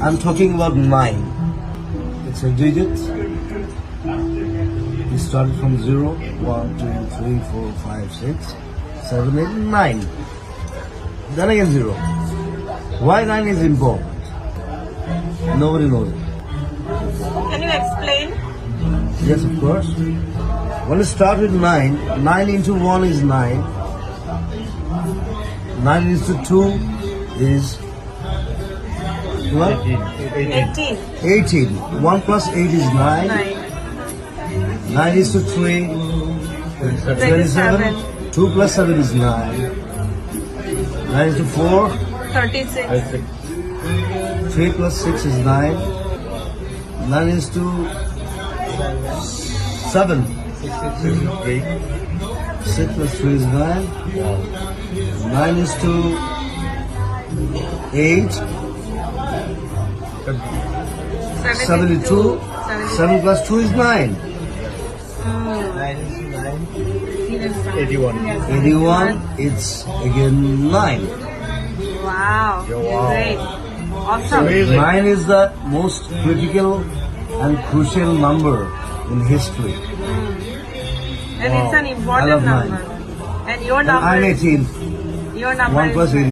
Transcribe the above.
I'm talking about 9. It's a digit. We started from 0, 1, 2, 3, 4, 5, 6, 7, 8, 9. Then again 0. Why 9 is important? Nobody knows it. Can you explain? Yes, of course. When you start with 9, 9 into 1 is 9. 9 into 2 is what? 18. 18. 1 plus 8 is 9. 9 is to 3. 27. 2 plus 7 is 9. 9 is to 4. 36. 3 plus 6 is 9. 9 is to 7. 6 plus 3 is 9. 9 is to 8. 72. 7 plus 2 is 9. 81. It's again 9. Wow. Great. Awesome. 9 is the most critical and crucial number in history. And it's an I important love number. nine. And your And number I'm 18. Your number 1 plus is 8